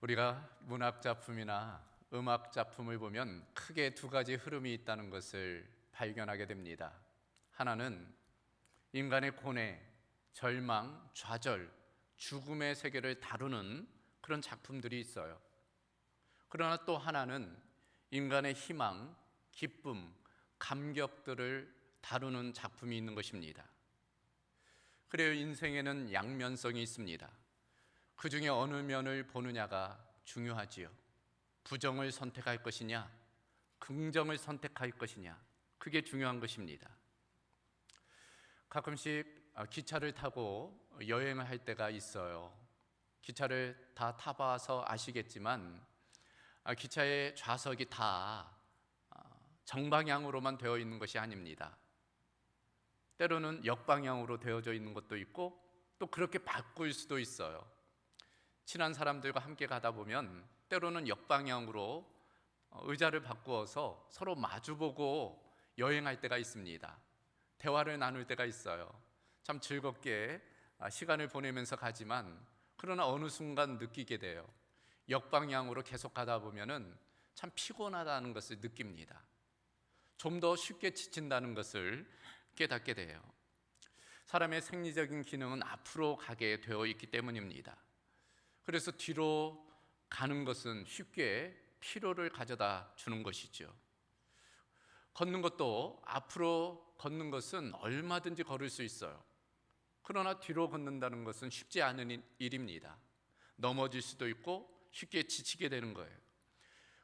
우리가 문학 작품이나 음악 작품을 보면 크게 두 가지 흐름이 있다는 것을 발견하게 됩니다. 하나는 인간의 고뇌, 절망, 좌절, 죽음의 세계를 다루는 그런 작품들이 있어요. 그러나 또 하나는 인간의 희망, 기쁨, 감격들을 다루는 작품이 있는 것입니다. 그래요, 인생에는 양면성이 있습니다. 그 중에 어느 면을 보느냐가 중요하지요. 부정을 선택할 것이냐, 긍정을 선택할 것이냐, 그게 중요한 것입니다. 가끔씩 기차를 타고 여행을 할 때가 있어요. 기차를 다 타봐서 아시겠지만 기차의 좌석이 다 정방향으로만 되어 있는 것이 아닙니다. 때로는 역방향으로 되어져 있는 것도 있고 또 그렇게 바꿀 수도 있어요. 친한 사람들과 함께 가다 보면 때로는 역방향으로 의자를 바꾸어서 서로 마주보고 여행할 때가 있습니다. 대화를 나눌 때가 있어요. 참 즐겁게 시간을 보내면서 가지만 그러나 어느 순간 느끼게 돼요. 역방향으로 계속 가다 보면은 참 피곤하다는 것을 느낍니다. 좀 더 쉽게 지친다는 것을 깨닫게 돼요. 사람의 생리적인 기능은 앞으로 가게 되어 있기 때문입니다. 그래서 뒤로 가는 것은 쉽게 피로를 가져다 주는 것이죠. 걷는 것도 앞으로 걷는 것은 얼마든지 걸을 수 있어요. 그러나 뒤로 걷는다는 것은 쉽지 않은 일입니다. 넘어질 수도 있고 쉽게 지치게 되는 거예요.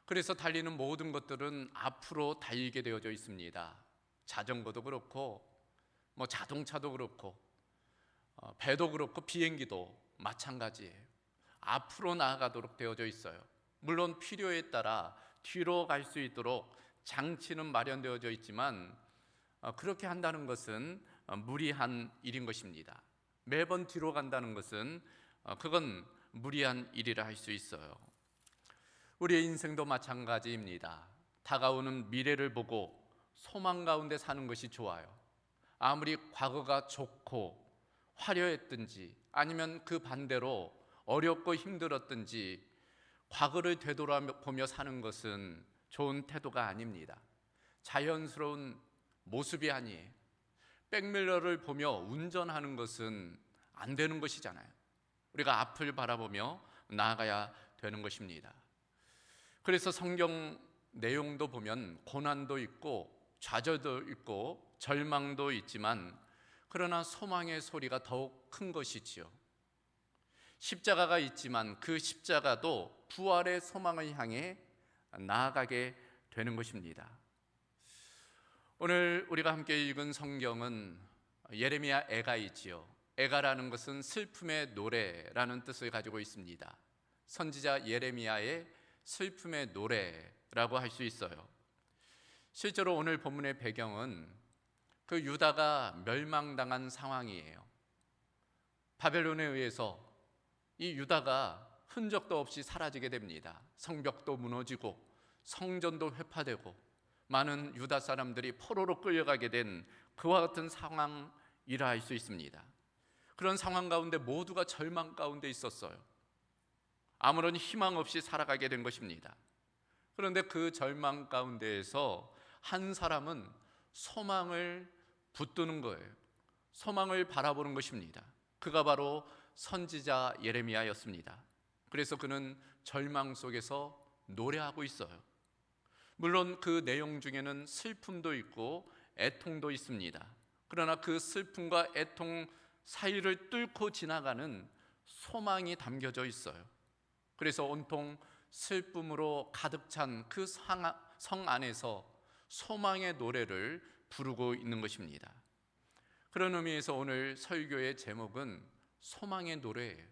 그래서 달리는 모든 것들은 앞으로 달리게 되어져 있습니다. 자전거도 그렇고 자동차도 그렇고 배도 그렇고 비행기도 마찬가지예요. 앞으로 나아가도록 되어져 있어요. 물론 필요에 따라 뒤로 갈 수 있도록 장치는 마련되어져 있지만 그렇게 한다는 것은 무리한 일인 것입니다. 매번 뒤로 간다는 것은 그건 무리한 일이라 할 수 있어요. 우리의 인생도 마찬가지입니다. 다가오는 미래를 보고 소망 가운데 사는 것이 좋아요. 아무리 과거가 좋고 화려했든지 아니면 그 반대로 어렵고 힘들었든지 과거를 되돌아보며 사는 것은 좋은 태도가 아닙니다. 자연스러운 모습이 아니에요. 백밀러를 보며 운전하는 것은 안 되는 것이잖아요. 우리가 앞을 바라보며 나아가야 되는 것입니다. 그래서 성경 내용도 보면 고난도 있고 좌절도 있고 절망도 있지만 그러나 소망의 소리가 더욱 큰 것이지요. 십자가가 있지만 그 십자가도 부활의 소망을 향해 나아가게 되는 것입니다. 오늘 우리가 함께 읽은 성경은 예레미야 애가이지요. 애가라는 것은 슬픔의 노래라는 뜻을 가지고 있습니다. 선지자 예레미야의 슬픔의 노래라고 할 수 있어요. 실제로 오늘 본문의 배경은 그 유다가 멸망당한 상황이에요. 바벨론에 의해서 이 유다가 흔적도 없이 사라지게 됩니다. 성벽도 무너지고 성전도 회파되고 많은 유다 사람들이 포로로 끌려가게 된 그와 같은 상황이라 할 수 있습니다. 그런 상황 가운데 모두가 절망 가운데 있었어요. 아무런 희망 없이 살아가게 된 것입니다. 그런데 그 절망 가운데에서 한 사람은 소망을 붙드는 거예요. 소망을 바라보는 것입니다. 그가 바로 선지자 예레미야였습니다. 그래서 그는 절망 속에서 노래하고 있어요. 물론 그 내용 중에는 슬픔도 있고 애통도 있습니다. 그러나 그 슬픔과 애통 사이를 뚫고 지나가는 소망이 담겨져 있어요. 그래서 온통 슬픔으로 가득 찬 그 성 안에서 소망의 노래를 부르고 있는 것입니다. 그런 의미에서 오늘 설교의 제목은 소망의 노래예요.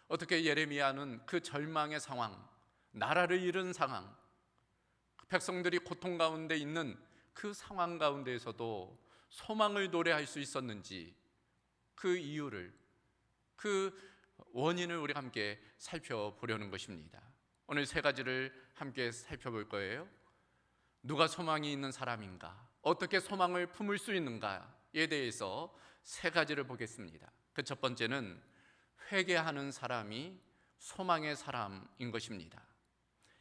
어떻게 예레미야는 그 절망의 상황, 나라를 잃은 상황, 백성들이 고통 가운데 있는 그 상황 가운데에서도 소망을 노래할 수 있었는지 그 이유를, 그 원인을 우리가 함께 살펴보려는 것입니다. 오늘 세 가지를 함께 살펴볼 거예요. 누가 소망이 있는 사람인가? 어떻게 소망을 품을 수 있는가에 대해서 세 가지를 보겠습니다. 그 첫 번째는 회개하는 사람이 소망의 사람인 것입니다.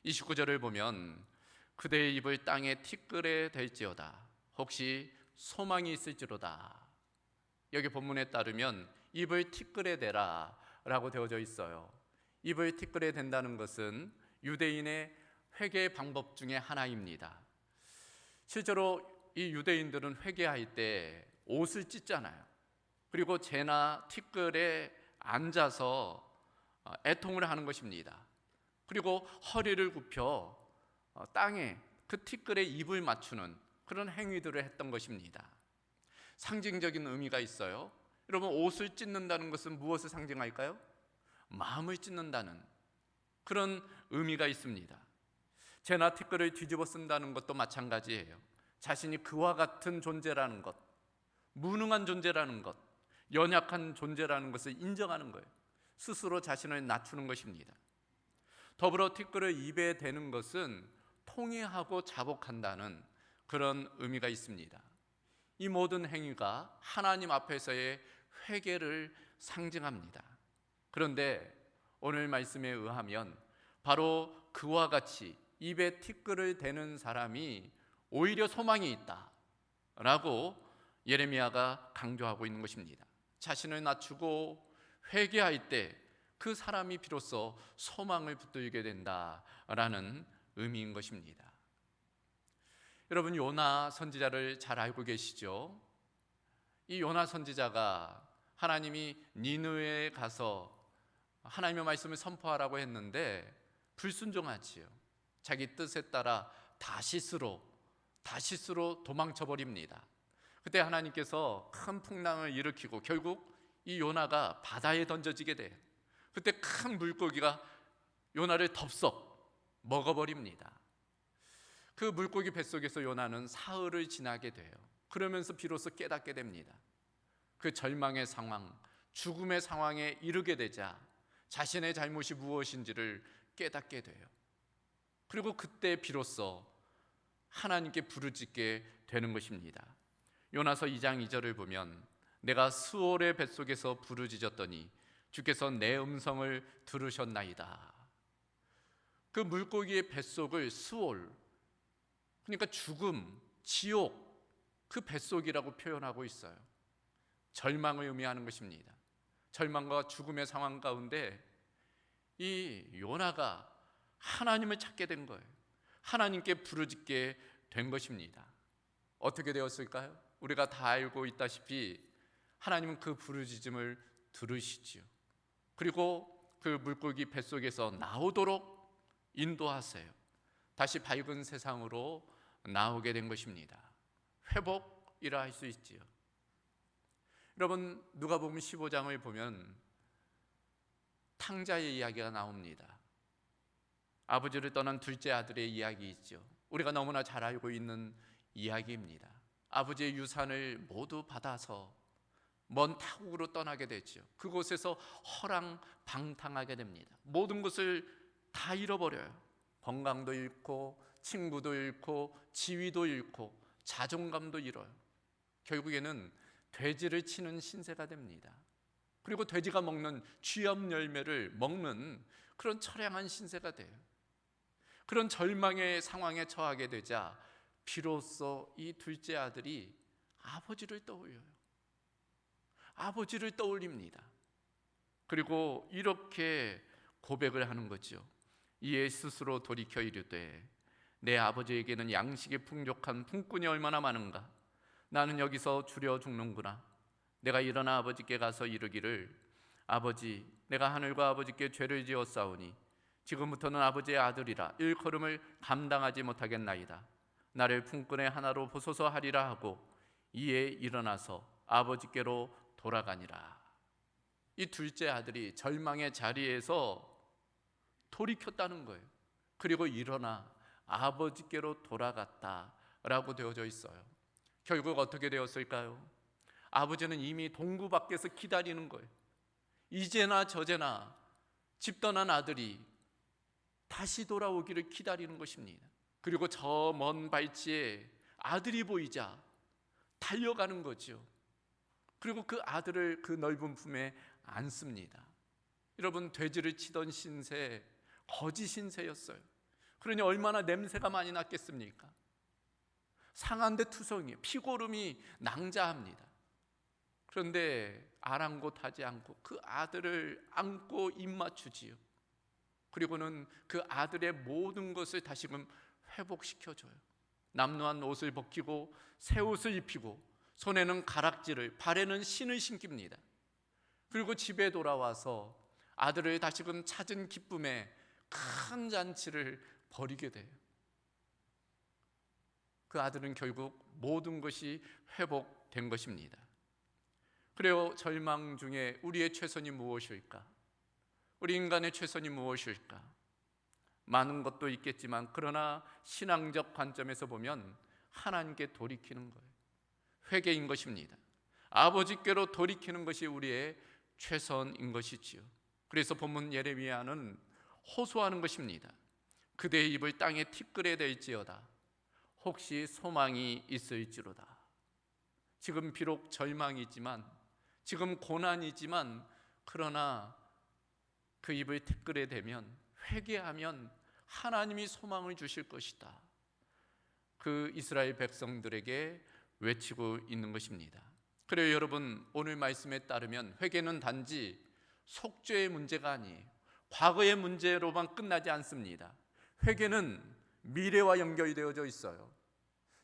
29절을 보면 그대의 입을 땅에 티끌에 댈지어다 혹시 소망이 있을지로다. 여기 본문에 따르면 입을 티끌에 대라 라고 되어져 있어요. 입을 티끌에 댄다는 것은 유대인의 회개 방법 중에 하나입니다. 실제로 이 유대인들은 회개할 때 옷을 찢잖아요. 그리고 재나 티끌에 앉아서 애통을 하는 것입니다. 그리고 허리를 굽혀 땅에 그 티끌에 입을 맞추는 그런 행위들을 했던 것입니다. 상징적인 의미가 있어요. 여러분, 옷을 찢는다는 것은 무엇을 상징할까요? 마음을 찢는다는 그런 의미가 있습니다. 재나 티끌을 뒤집어 쓴다는 것도 마찬가지예요. 자신이 그와 같은 존재라는 것, 무능한 존재라는 것, 연약한 존재라는 것을 인정하는 거예요. 스스로 자신을 낮추는 것입니다. 더불어 티끌을 입에 대는 것은 통회하고 자복한다는 그런 의미가 있습니다. 이 모든 행위가 하나님 앞에서의 회개를 상징합니다. 그런데 오늘 말씀에 의하면 바로 그와 같이 입에 티끌을 대는 사람이 오히려 소망이 있다라고 예레미야가 강조하고 있는 것입니다. 자신을 낮추고 회개할 때 그 사람이 비로소 소망을 붙들게 된다라는 의미인 것입니다. 여러분, 요나 선지자를 잘 알고 계시죠? 이 요나 선지자가 하나님이 니느웨에 가서 하나님의 말씀을 선포하라고 했는데 불순종하지요. 자기 뜻에 따라 다시스로 도망쳐 버립니다. 그때 하나님께서 큰 풍랑을 일으키고 결국 이 요나가 바다에 던져지게 돼요. 그때 큰 물고기가 요나를 덥석 먹어버립니다. 그 물고기 뱃속에서 요나는 사흘을 지나게 돼요. 그러면서 비로소 깨닫게 됩니다. 그 절망의 상황, 죽음의 상황에 이르게 되자 자신의 잘못이 무엇인지를 깨닫게 돼요. 그리고 그때 비로소 하나님께 부르짖게 되는 것입니다. 요나서 2장 2절을 보면 내가 스올의 뱃속에서 부르짖었더니 주께서 내 음성을 들으셨나이다. 그 물고기의 뱃속을 스올, 그러니까 죽음, 지옥, 그 뱃속이라고 표현하고 있어요. 절망을 의미하는 것입니다. 절망과 죽음의 상황 가운데 이 요나가 하나님을 찾게 된 거예요. 하나님께 부르짖게 된 것입니다. 어떻게 되었을까요? 우리가 다 알고 있다시피 하나님은 그 부르짖음을 들으시지요. 그리고 그 물고기 뱃속에서 나오도록 인도하세요. 다시 밝은 세상으로 나오게 된 것입니다. 회복이라 할 수 있지요. 여러분, 누가복음 15장을 보면 탕자의 이야기가 나옵니다. 아버지를 떠난 둘째 아들의 이야기 있죠. 우리가 너무나 잘 알고 있는 이야기입니다. 아버지의 유산을 모두 받아서 먼 타국으로 떠나게 되죠. 그곳에서 허랑방탕하게 됩니다. 모든 것을 다 잃어버려요. 건강도 잃고 친구도 잃고 지위도 잃고 자존감도 잃어요. 결국에는 돼지를 치는 신세가 됩니다. 그리고 돼지가 먹는 쥐염 열매를 먹는 그런 처량한 신세가 돼요. 그런 절망의 상황에 처하게 되자 비로소 이 둘째 아들이 아버지를 떠올려요. 아버지를 떠올립니다. 그리고 이렇게 고백을 하는 거죠. 이에 스스로 돌이켜 이르되 내 아버지에게는 양식이 풍족한 품꾼이 얼마나 많은가. 나는 여기서 주려 죽는구나. 내가 일어나 아버지께 가서 이르기를 아버지, 내가 하늘과 아버지께 죄를 지었사오니 지금부터는 아버지의 아들이라 일컬음을 감당하지 못하겠나이다. 나를 품꾼의 하나로 보소서 하리라 하고 이에 일어나서 아버지께로 돌아가니라. 이 둘째 아들이 절망의 자리에서 돌이켰다는 거예요. 그리고 일어나 아버지께로 돌아갔다라고 되어져 있어요. 결국 어떻게 되었을까요? 아버지는 이미 동구 밖에서 기다리는 거예요. 이제나 저제나 집 떠난 아들이 다시 돌아오기를 기다리는 것입니다. 그리고 저 먼 발치에 아들이 보이자 달려가는 거죠. 그리고 그 아들을 그 넓은 품에 안습니다. 여러분, 돼지를 치던 신세, 거짓 신세였어요. 그러니 얼마나 냄새가 많이 났겠습니까? 상한 데 투성이에요. 피고름이 낭자합니다. 그런데 아랑곳하지 않고 그 아들을 안고 입맞추지요. 그리고는 그 아들의 모든 것을 다시금 회복시켜줘요. 남루한 옷을 벗기고 새 옷을 입히고 손에는 가락지를, 발에는 신을 신깁니다. 그리고 집에 돌아와서 아들을 다시금 찾은 기쁨에 큰 잔치를 벌이게 돼요. 그 아들은 결국 모든 것이 회복된 것입니다. 그래요, 절망 중에 우리의 최선이 무엇일까? 우리 인간의 최선이 무엇일까? 많은 것도 있겠지만 그러나 신앙적 관점에서 보면 하나님께 돌이키는 거예요. 회개인 것입니다. 아버지께로 돌이키는 것이 우리의 최선인 것이지요. 그래서 본문 예레미야는 호소하는 것입니다. 그대의 입을 땅에 티끌에 댈지어다. 혹시 소망이 있을지로다. 지금 비록 절망이지만, 지금 고난이지만, 그러나 그 입을 티끌에 대면, 회개하면 하나님이 소망을 주실 것이다. 그 이스라엘 백성들에게 외치고 있는 것입니다. 그래요, 여러분, 오늘 말씀에 따르면 회개는 단지 속죄의 문제가 아니에요. 과거의 문제로만 끝나지 않습니다. 회개는 미래와 연결되어져 있어요.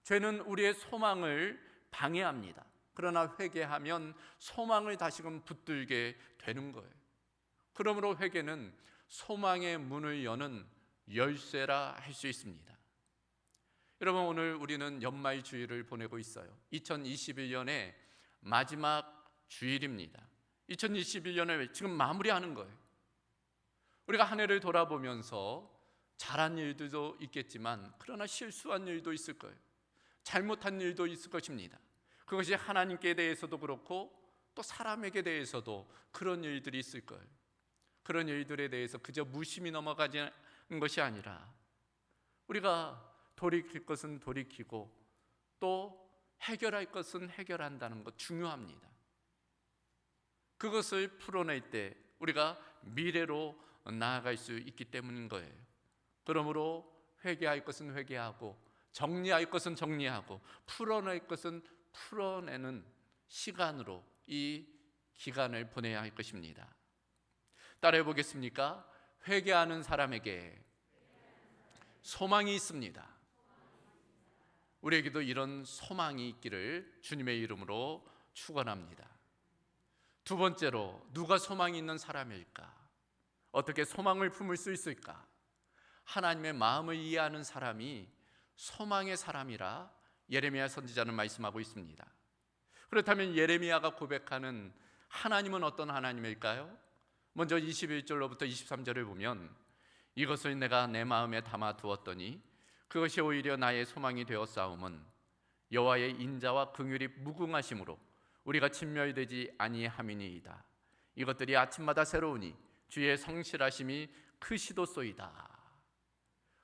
죄는 우리의 소망을 방해합니다. 그러나 회개하면 소망을 다시금 붙들게 되는 거예요. 그러므로 회개는 소망의 문을 여는 열쇠라 할 수 있습니다. 여러분, 오늘 우리는 연말 주일을 보내고 있어요. 2021년의 마지막 주일입니다. 2021년을 지금 마무리하는 거예요. 우리가 한 해를 돌아보면서 잘한 일들도 있겠지만 그러나 실수한 일도 있을 거예요. 잘못한 일도 있을 것입니다. 그것이 하나님께 대해서도 그렇고 또 사람에게 대해서도 그런 일들이 있을 거예요. 그런 일들에 대해서 그저 무심히 넘어가지는 것이 아니라 우리가 돌이킬 것은 돌이키고 또 해결할 것은 해결한다는 것 중요합니다. 그것을 풀어낼 때 우리가 미래로 나아갈 수 있기 때문인 거예요. 그러므로 회개할 것은 회개하고 정리할 것은 정리하고 풀어낼 것은 풀어내는 시간으로 이 기간을 보내야 할 것입니다. 따라해 보겠습니까? 회개하는 사람에게 소망이 있습니다. 우리에게도 이런 소망이 있기를 주님의 이름으로 축원합니다. 두 번째로, 누가 소망이 있는 사람일까? 어떻게 소망을 품을 수 있을까? 하나님의 마음을 이해하는 사람이 소망의 사람이라 예레미야 선지자는 말씀하고 있습니다. 그렇다면 예레미야가 고백하는 하나님은 어떤 하나님일까요? 먼저 21절로부터 23절을 보면 이것을 내가 내 마음에 담아 두었더니 그것이 오히려 나의 소망이 되었사옴은 여호와의 인자와 긍휼이 무궁하심으로 우리가 진멸되지 아니함이니이다. 이것들이 아침마다 새로우니 주의 성실하심이 크시도소이다.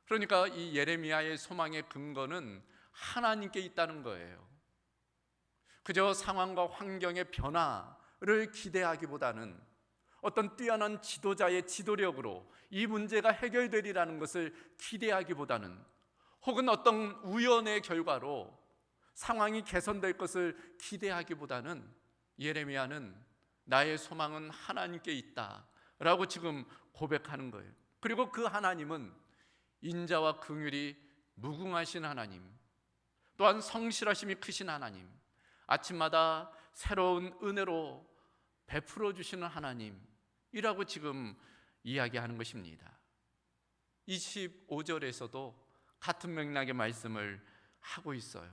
그러니까 이 예레미야의 소망의 근거는 하나님께 있다는 거예요. 그저 상황과 환경의 변화를 기대하기보다는 어떤 뛰어난 지도자의 지도력으로 이 문제가 해결되리라는 것을 기대하기보다는 혹은 어떤 우연의 결과로 상황이 개선될 것을 기대하기보다는 예레미야는 나의 소망은 하나님께 있다라고 지금 고백하는 거예요. 그리고 그 하나님은 인자와 긍휼이 무궁하신 하나님, 또한 성실하심이 크신 하나님, 아침마다 새로운 은혜로 베풀어 주시는 하나님이라고 지금 이야기하는 것입니다. 25절에서도 같은 맥락의 말씀을 하고 있어요.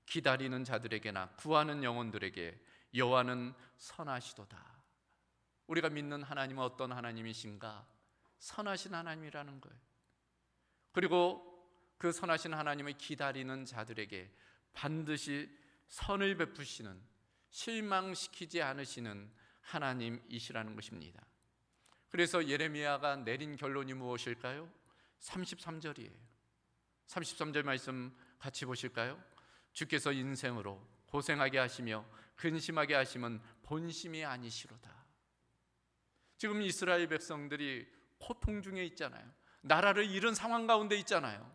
기다리는 자들에게나 구하는 영혼들에게 여호와는 선하시도다. 우리가 믿는 하나님은 어떤 하나님이신가? 선하신 하나님이라는 거예요. 그리고 그 선하신 하나님을 기다리는 자들에게 반드시 선을 베푸시는, 실망시키지 않으시는 하나님이시라는 것입니다. 그래서 예레미야가 내린 결론이 무엇일까요? 33절이에요. 33절 말씀 같이 보실까요? 주께서 인생으로 고생하게 하시며 근심하게 하심은 본심이 아니시로다. 지금 이스라엘 백성들이 고통 중에 있잖아요. 나라를 잃은 상황 가운데 있잖아요.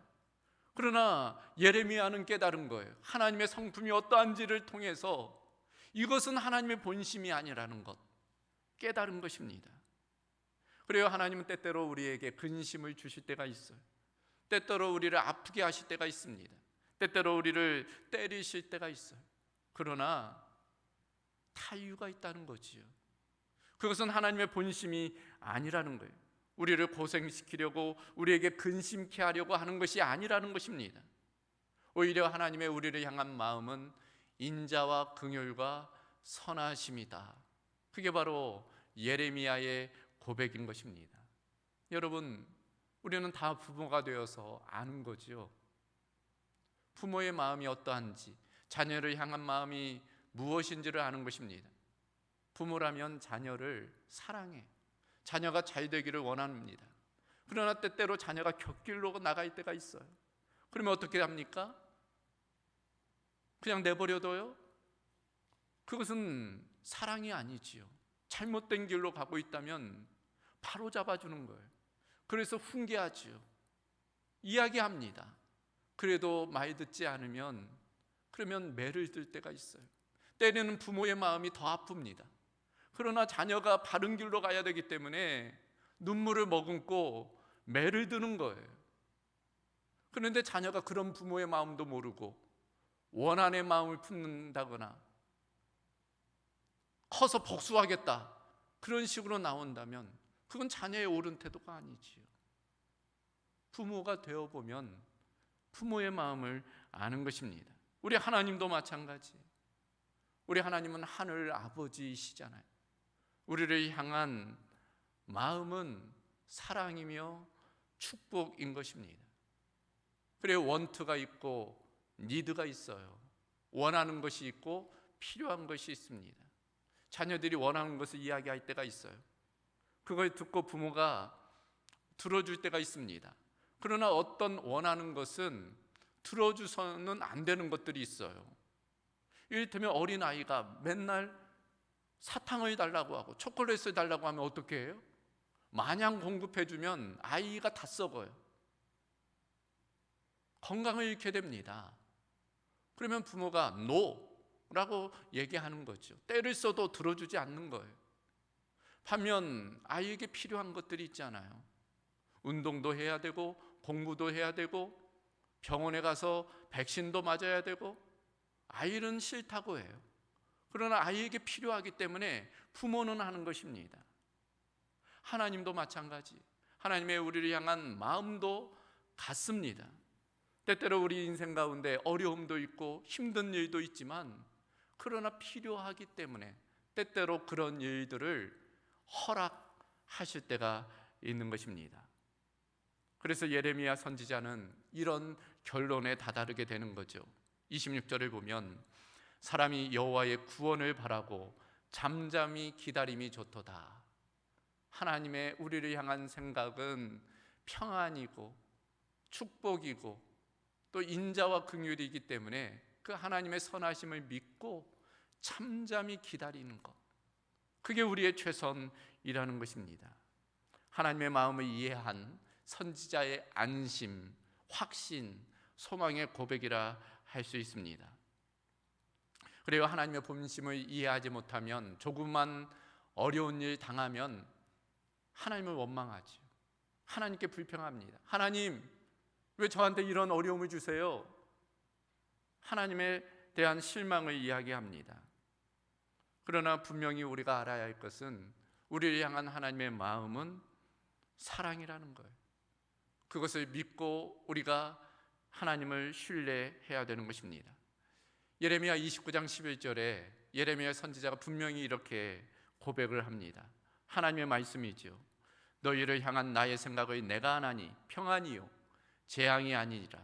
그러나 예레미야는 깨달은 거예요. 하나님의 성품이 어떠한지를 통해서 이것은 하나님의 본심이 아니라는 것, 깨달은 것입니다. 그래요, 하나님은 때때로 우리에게 근심을 주실 때가 있어요. 때때로 우리를 아프게 하실 때가 있습니다. 때때로 우리를 때리실 때가 있어요. 그러나 타유가 있다는 거지요. 그것은 하나님의 본심이 아니라는 거예요. 우리를 고생시키려고, 우리에게 근심케 하려고 하는 것이 아니라는 것입니다. 오히려 하나님의 우리를 향한 마음은 인자와 긍휼과 선하심이다. 그게 바로 예레미야의 고백인 것입니다. 여러분, 우리는 다 부모가 되어서 아는 거지요. 부모의 마음이 어떠한지, 자녀를 향한 마음이 무엇인지를 아는 것입니다. 부모라면 자녀를 사랑해, 자녀가 잘 되기를 원합니다. 그러나 때때로 자녀가 곁길로 나갈 때가 있어요. 그러면 어떻게 합니까? 그냥 내버려둬요? 그것은 사랑이 아니지요. 잘못된 길로 가고 있다면 바로 잡아주는 거예요. 그래서 훈계하지요. 이야기합니다. 그래도 말 듣지 않으면 그러면 매를 들 때가 있어요. 때리는 부모의 마음이 더 아픕니다. 그러나 자녀가 바른 길로 가야 되기 때문에 눈물을 머금고 매를 드는 거예요. 그런데 자녀가 그런 부모의 마음도 모르고 원한의 마음을 품는다거나 커서 복수하겠다, 그런 식으로 나온다면 그건 자녀의 옳은 태도가 아니지요. 부모가 되어보면 부모의 마음을 아는 것입니다. 우리 하나님도 마찬가지예요. 우리 하나님은 하늘 아버지이시잖아요. 우리를 향한 마음은 사랑이며 축복인 것입니다. 그래요, 원투가 있고 니드가 있어요. 원하는 것이 있고 필요한 것이 있습니다. 자녀들이 원하는 것을 이야기할 때가 있어요. 그걸 듣고 부모가 들어줄 때가 있습니다. 그러나 어떤 원하는 것은 들어줘서는 안 되는 것들이 있어요. 이를테면 어린아이가 맨날 사탕을 달라고 하고 초콜릿을 달라고 하면 어떻게 해요? 마냥 공급해주면 아이가 다 썩어요. 건강을 잃게 됩니다. 그러면 부모가 노라고 얘기하는 거죠. 때를 써도 들어주지 않는 거예요. 반면 아이에게 필요한 것들이 있잖아요. 운동도 해야 되고 공부도 해야 되고 병원에 가서 백신도 맞아야 되고, 아이는 싫다고 해요. 그러나 아이에게 필요하기 때문에 부모는 하는 것입니다. 하나님도 마찬가지. 하나님의 우리를 향한 마음도 같습니다. 때때로 우리 인생 가운데 어려움도 있고 힘든 일도 있지만, 그러나 필요하기 때문에 때때로 그런 일들을 허락하실 때가 있는 것입니다. 그래서 예레미야 선지자는 이런 결론에 다다르게 되는 거죠. 26절을 보면 사람이 여호와의 구원을 바라고 잠잠히 기다림이 좋도다. 하나님의 우리를 향한 생각은 평안이고 축복이고 또 인자와 긍휼이기 때문에 그 하나님의 선하심을 믿고 잠잠히 기다리는 것, 그게 우리의 최선이라는 것입니다. 하나님의 마음을 이해한 선지자의 안심, 확신, 소망의 고백이라 할 수 있습니다. 그래요, 하나님의 본심을 이해하지 못하면, 조금만 어려운 일 당하면 하나님을 원망하죠. 하나님께 불평합니다. 하나님, 왜 저한테 이런 어려움을 주세요? 하나님에 대한 실망을 이야기합니다. 그러나 분명히 우리가 알아야 할 것은 우리를 향한 하나님의 마음은 사랑이라는 거예요. 그것을 믿고 우리가 하나님을 신뢰해야 되는 것입니다. 예레미야 29장 11절에 예레미야 선지자가 분명히 이렇게 고백을 합니다. 하나님의 말씀이죠. 너희를 향한 나의 생각을 내가 아나니 평안이요 재앙이 아니니라.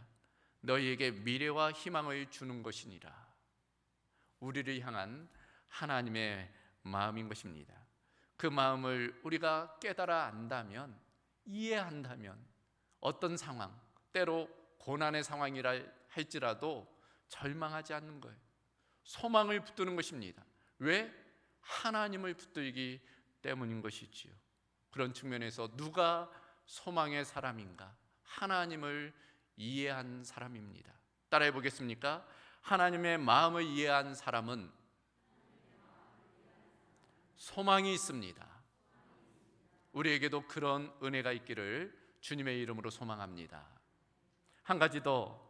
너희에게 미래와 희망을 주는 것이니라. 우리를 향한 하나님의 마음인 것입니다. 그 마음을 우리가 깨달아 안다면, 이해한다면 어떤 상황, 때로 고난의 상황이라 할지라도 절망하지 않는 거예요. 소망을 붙드는 것입니다. 왜? 하나님을 붙들기 때문인 것이지요. 그런 측면에서 누가 소망의 사람인가? 하나님을 이해한 사람입니다. 따라해 보겠습니까? 하나님의 마음을 이해한 사람은 소망이 있습니다. 우리에게도 그런 은혜가 있기를 주님의 이름으로 소망합니다. 한 가지 더,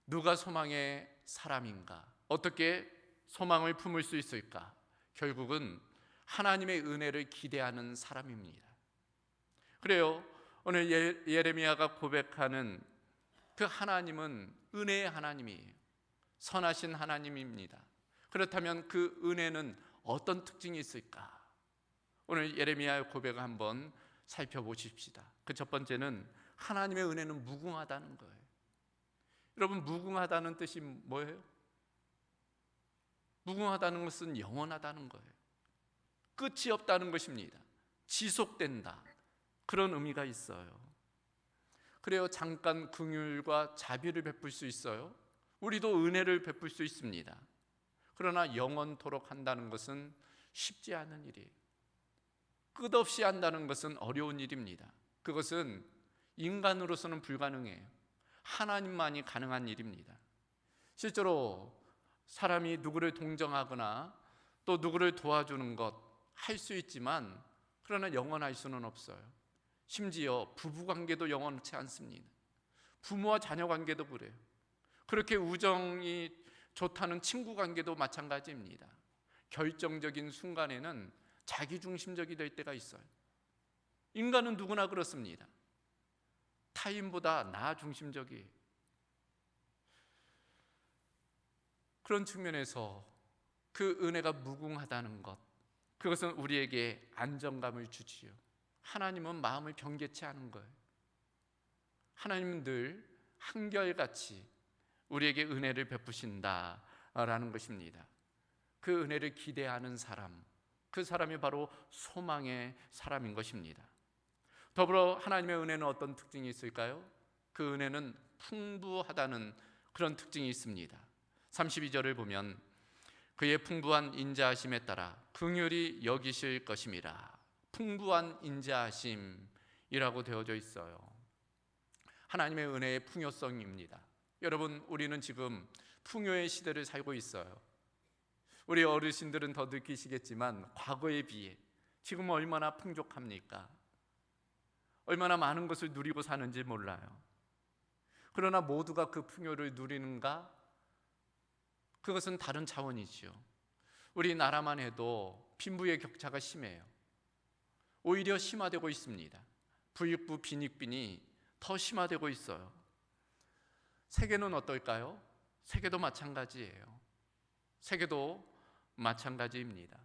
누가 소망의 사람인가? 어떻게 소망을 품을 수 있을까? 결국은 하나님의 은혜를 기대하는 사람입니다. 그래요, 오늘 예레미야가 고백하는 그 하나님은 은혜의 하나님이에요. 선하신 하나님입니다. 그렇다면 그 은혜는 어떤 특징이 있을까? 오늘 예레미야의 고백을 한번 살펴보십시다. 그 첫 번째는 하나님의 은혜는 무궁하다는 거예요. 여러분, 무궁하다는 뜻이 뭐예요? 무궁하다는 것은 영원하다는 거예요. 끝이 없다는 것입니다. 지속된다, 그런 의미가 있어요. 그래요, 잠깐 긍휼과 자비를 베풀 수 있어요. 우리도 은혜를 베풀 수 있습니다. 그러나 영원토록 한다는 것은 쉽지 않은 일이에요. 끝없이 한다는 것은 어려운 일입니다. 그것은 인간으로서는 불가능해요. 하나님만이 가능한 일입니다. 실제로 사람이 누구를 동정하거나 또 누구를 도와주는 것 할 수 있지만, 그러나 영원할 수는 없어요. 심지어 부부관계도 영원치 않습니다. 부모와 자녀 관계도 그래요. 그렇게 우정이 좋다는 친구 관계도 마찬가지입니다. 결정적인 순간에는 자기중심적이 될 때가 있어요. 인간은 누구나 그렇습니다. 타인보다 나 중심적이에요. 그런 측면에서 그 은혜가 무궁하다는 것, 그것은 우리에게 안정감을 주지요. 하나님은 마음을 변개치 않은 거예요. 하나님은 늘 한결같이 우리에게 은혜를 베푸신다라는 것입니다. 그 은혜를 기대하는 사람, 그 사람이 바로 소망의 사람인 것입니다. 더불어 하나님의 은혜는 어떤 특징이 있을까요? 그 은혜는 풍부하다는 그런 특징이 있습니다. 32절을 보면 그의 풍부한 인자하심에 따라 긍휼히 여기실 것임이라. 풍부한 인자하심이라고 되어져 있어요. 하나님의 은혜의 풍요성입니다. 여러분, 우리는 지금 풍요의 시대를 살고 있어요. 우리 어르신들은 더 느끼시겠지만 과거에 비해 지금 얼마나 풍족합니까? 얼마나 많은 것을 누리고 사는지 몰라요. 그러나 모두가 그 풍요를 누리는가? 그것은 다른 차원이지요. 우리나라만 해도 빈부의 격차가 심해요. 오히려 심화되고 있습니다. 부익부 빈익빈이 더 심화되고 있어요. 세계는 어떨까요? 세계도 마찬가지예요. 세계도 마찬가지입니다.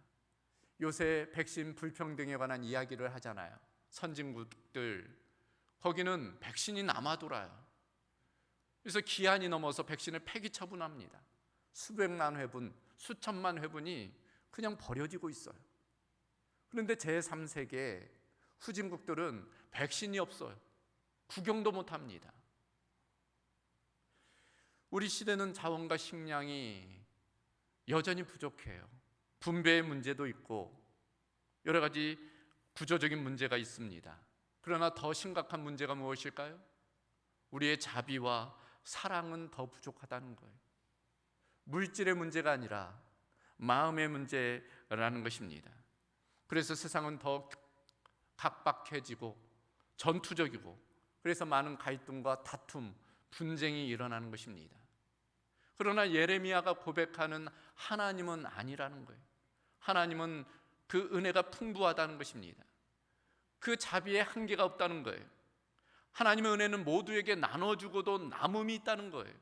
요새 백신 불평등에 관한 이야기를 하잖아요. 선진국들, 거기는 백신이 남아돌아요. 그래서 기한이 넘어서 백신을 폐기 처분합니다. 수백만 회분, 수천만 회분이 그냥 버려지고 있어요. 그런데 제3세계 후진국들은 백신이 없어요. 구경도 못합니다. 우리 시대는 자원과 식량이 여전히 부족해요. 분배의 문제도 있고 여러 가지 구조적인 문제가 있습니다. 그러나 더 심각한 문제가 무엇일까요? 우리의 자비와 사랑은 더 부족하다는 거예요. 물질의 문제가 아니라 마음의 문제라는 것입니다. 그래서 세상은 더 각박해지고 전투적이고, 그래서 많은 갈등과 다툼, 분쟁이 일어나는 것입니다. 그러나 예레미야가 고백하는 하나님은 아니라는 거예요. 하나님은 그 은혜가 풍부하다는 것입니다. 그 자비에 한계가 없다는 거예요. 하나님의 은혜는 모두에게 나눠주고도 남음이 있다는 거예요.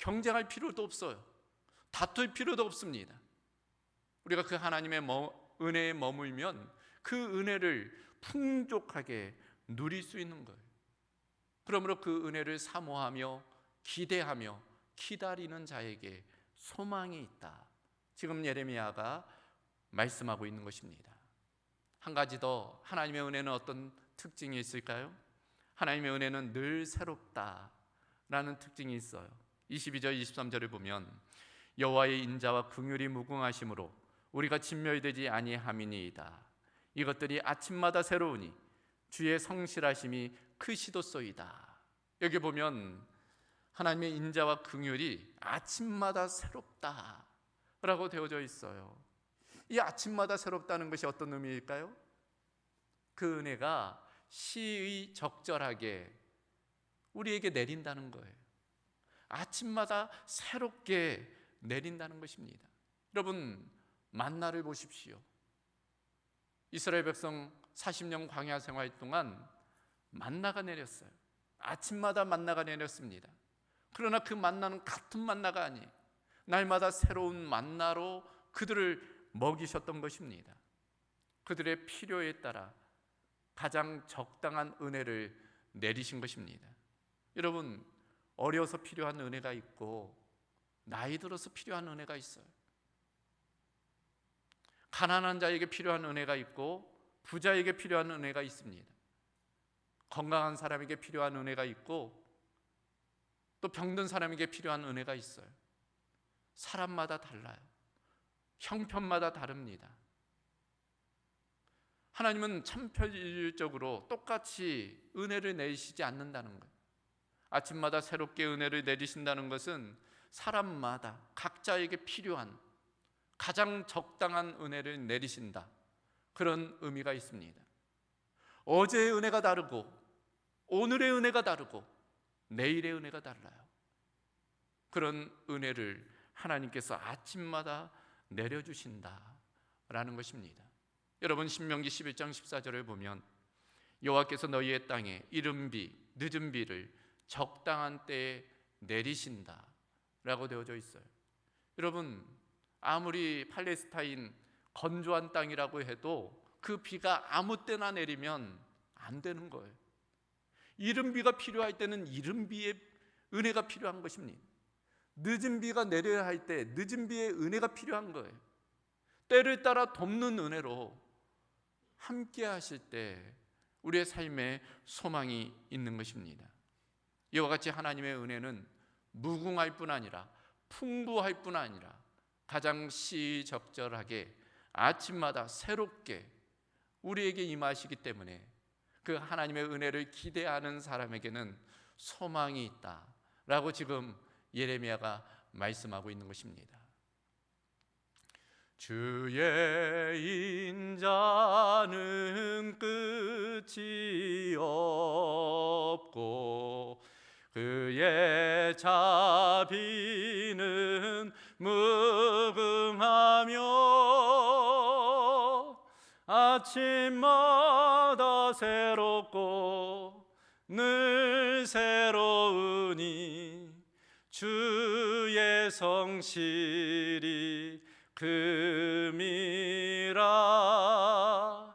경쟁할 필요도 없어요. 다툴 필요도 없습니다. 우리가 그 하나님의 은혜에 머물면 그 은혜를 풍족하게 누릴 수 있는 거예요. 그러므로 그 은혜를 사모하며 기대하며 기다리는 자에게 소망이 있다. 지금 예레미야가 말씀하고 있는 것입니다. 한 가지 더, 하나님의 은혜는 어떤 특징이 있을까요? 하나님의 은혜는 늘 새롭다라는 특징이 있어요. 22절 23절을 보면 여호와의 인자와 긍휼이 무궁하심으로 우리가 진멸되지 아니함이니이다. 이것들이 아침마다 새로우니 주의 성실하심이 크시도소이다. 여기 보면 하나님의 인자와 긍휼이 아침마다 새롭다 라고 되어져 있어요. 이 아침마다 새롭다는 것이 어떤 의미일까요? 그 은혜가 시의적절하게 우리에게 내린다는 거예요. 아침마다 새롭게 내린다는 것입니다. 여러분, 만나를 보십시오. 이스라엘 백성 40년 광야 생활 동안 만나가 내렸어요. 아침마다 만나가 내렸습니다. 그러나 그 만나는 같은 만나가 아니에요. 날마다 새로운 만나로 그들을 먹이셨던 것입니다. 그들의 필요에 따라 가장 적당한 은혜를 내리신 것입니다. 여러분, 어려서 필요한 은혜가 있고 나이 들어서 필요한 은혜가 있어요. 가난한 자에게 필요한 은혜가 있고 부자에게 필요한 은혜가 있습니다. 건강한 사람에게 필요한 은혜가 있고 또 병든 사람에게 필요한 은혜가 있어요. 사람마다 달라요. 형편마다 다릅니다. 하나님은 천편일률적으로 똑같이 은혜를 내리시지 않는다는 거예요. 아침마다 새롭게 은혜를 내리신다는 것은 사람마다 각자에게 필요한 가장 적당한 은혜를 내리신다, 그런 의미가 있습니다. 어제의 은혜가 다르고 오늘의 은혜가 다르고 내일의 은혜가 달라요. 그런 은혜를 하나님께서 아침마다 내려주신다라는 것입니다. 여러분, 신명기 11장 14절을 보면 여호와께서 너희의 땅에 이른 비, 늦은 비를 적당한 때에 내리신다 라고 되어져 있어요. 여러분, 아무리 팔레스타인 건조한 땅이라고 해도 그 비가 아무 때나 내리면 안 되는 거예요. 이른 비가 필요할 때는 이른 비의 은혜가 필요한 것입니다. 늦은 비가 내려야 할 때 늦은 비의 은혜가 필요한 거예요. 때를 따라 돕는 은혜로 함께 하실 때 우리의 삶에 소망이 있는 것입니다. 이와 같이 하나님의 은혜는 무궁할 뿐 아니라 풍부할 뿐 아니라 가장 시적절하게 아침마다 새롭게 우리에게 임하시기 때문에 그 하나님의 은혜를 기대하는 사람에게는 소망이 있다라고 지금 예레미야가 말씀하고 있는 것입니다. 주의 인자는 끝이 없고 그의 자비는 무궁하며 아침마다 새롭고 늘 새로우니 주의 성실이 금이라.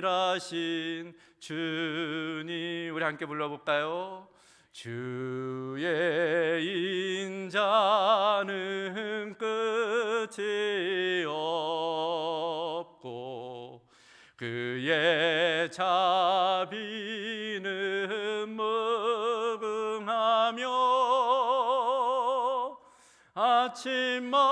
성실하신 주님, 우리 함께 불러볼까요? 주의 인자는 끝이 없고 그의 자비는 무궁하며 아침마다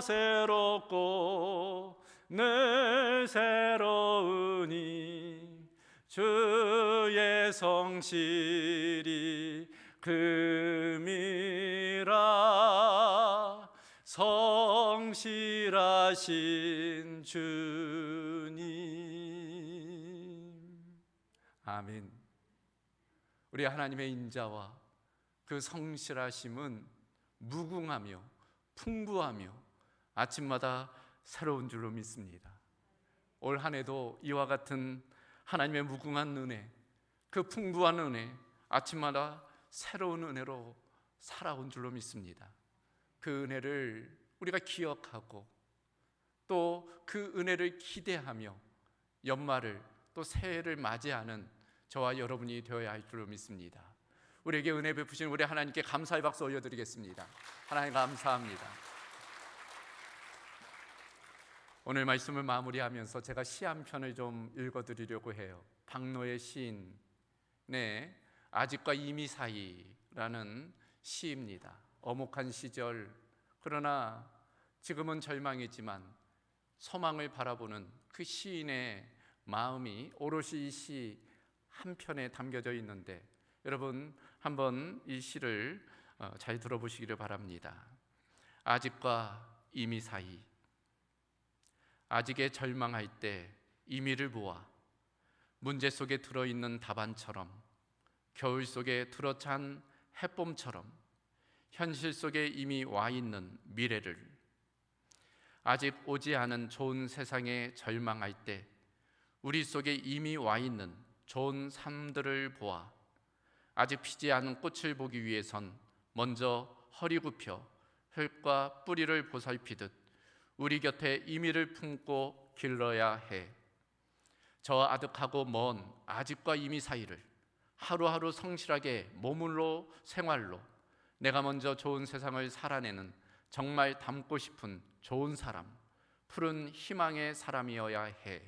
새롭고 늘 새로우니 주의 성실이 금이라. 성실하신 주님. 아멘. 우리 하나님의 인자와 그 성실하심은 무궁하며 풍부하며 아침마다 새로운 줄로 믿습니다. 올 한 해도 이와 같은 하나님의 무궁한 은혜, 그 풍부한 은혜, 아침마다 새로운 은혜로 살아온 줄로 믿습니다. 그 은혜를 우리가 기억하고 또 그 은혜를 기대하며 연말을 또 새해를 맞이하는 저와 여러분이 되어야 할 줄로 믿습니다. 우리에게 은혜 베푸신 우리 하나님께 감사의 박수 올려드리겠습니다. 하나님 감사합니다. 오늘 말씀을 마무리하면서 제가 시 한 편을 좀 읽어드리려고 해요. 박노의 시인의 아직과 이미 사이라는 시입니다. 어목한 시절, 그러나 지금은 절망이지만 소망을 바라보는 그 시인의 마음이 오롯이 이 시 한편에 담겨져 있는데, 여러분 한번 이 시를 잘 들어보시기를 바랍니다. 아직과 이미 사이, 아직에 절망할 때 이미를 보아 문제 속에 들어있는 답안처럼, 겨울 속에 들어찬 해봄처럼 현실 속에 이미 와 있는 미래를, 아직 오지 않은 좋은 세상에 절망할 때 우리 속에 이미 와 있는 좋은 삶들을 보아 아직 피지 않은 꽃을 보기 위해선 먼저 허리 굽혀 흙과 뿌리를 보살피듯 우리 곁에 이미를 품고 길러야 해. 저 아득하고 먼 아직과 이미 사이를 하루하루 성실하게 몸으로 생활로 내가 먼저 좋은 세상을 살아내는 정말 닮고 싶은 좋은 사람, 푸른 희망의 사람이어야 해.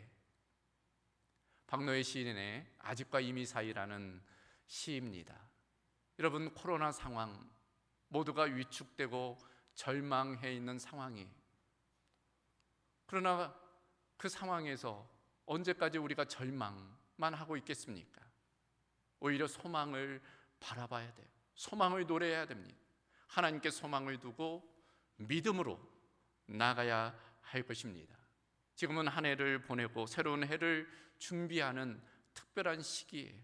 박노해 시인의 아직과 이미 사이라는 시입니다. 여러분, 코로나 상황, 모두가 위축되고 절망해 있는 상황이, 그러나 그 상황에서 언제까지 우리가 절망만 하고 있겠습니까? 오히려 소망을 바라봐야 돼요. 소망을 노래해야 됩니다. 하나님께 소망을 두고 믿음으로 나가야 할 것입니다. 지금은 한 해를 보내고 새로운 해를 준비하는 특별한 시기예요.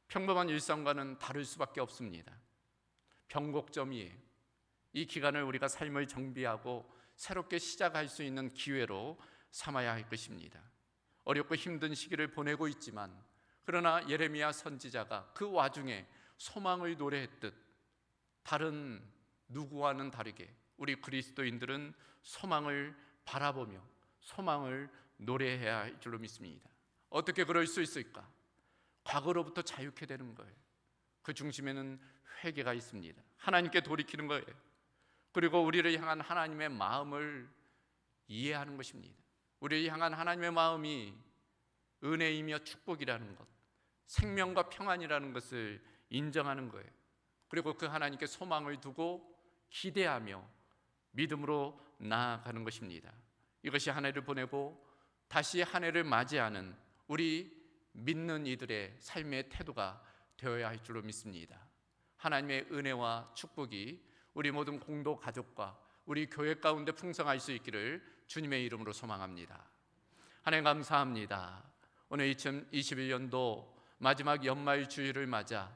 평범한 일상과는 다를 수밖에 없습니다. 변곡점이에요. 이 기간을 우리가 삶을 정비하고 새롭게 시작할 수 있는 기회로 삼아야 할 것입니다. 어렵고 힘든 시기를 보내고 있지만, 그러나 예레미야 선지자가 그 와중에 소망을 노래했듯 다른 누구와는 다르게 우리 그리스도인들은 소망을 바라보며 소망을 노래해야 할 줄로 믿습니다. 어떻게 그럴 수 있을까? 과거로부터 자유케 되는 거예요. 그 중심에는 회개가 있습니다. 하나님께 돌이키는 거예요. 그리고 우리를 향한 하나님의 마음을 이해하는 것입니다. 우리를 향한 하나님의 마음이 은혜이며 축복이라는 것, 생명과 평안이라는 것을 인정하는 거예요. 그리고 그 하나님께 소망을 두고 기대하며 믿음으로 나아가는 것입니다. 이것이 한 해를 보내고 다시 한 해를 맞이하는 우리 믿는 이들의 삶의 태도가 되어야 할 줄로 믿습니다. 하나님의 은혜와 축복이 우리 모든 공도 가족과 우리 교회 가운데 풍성할 수 있기를 주님의 이름으로 소망합니다. 하나님 감사합니다. 오늘 2021년도 마지막 연말 주일을 맞아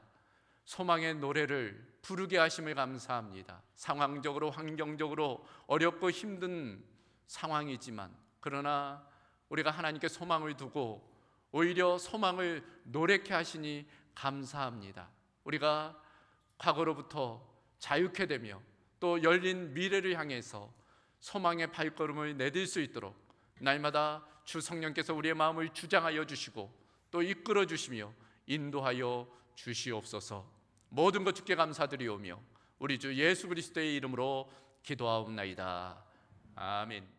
소망의 노래를 부르게 하심을 감사합니다. 상황적으로 환경적으로 어렵고 힘든 상황이지만, 그러나 우리가 하나님께 소망을 두고 오히려 소망을 노래케 하시니 감사합니다. 우리가 과거로부터 자유케 되며 또 열린 미래를 향해서 소망의 발걸음을 내딜 수 있도록 날마다 주 성령께서 우리의 마음을 주장하여 주시고 또 이끌어 주시며 인도하여 주시옵소서. 모든 것 주께 감사드리오며 우리 주 예수 그리스도의 이름으로 기도하옵나이다. 아멘.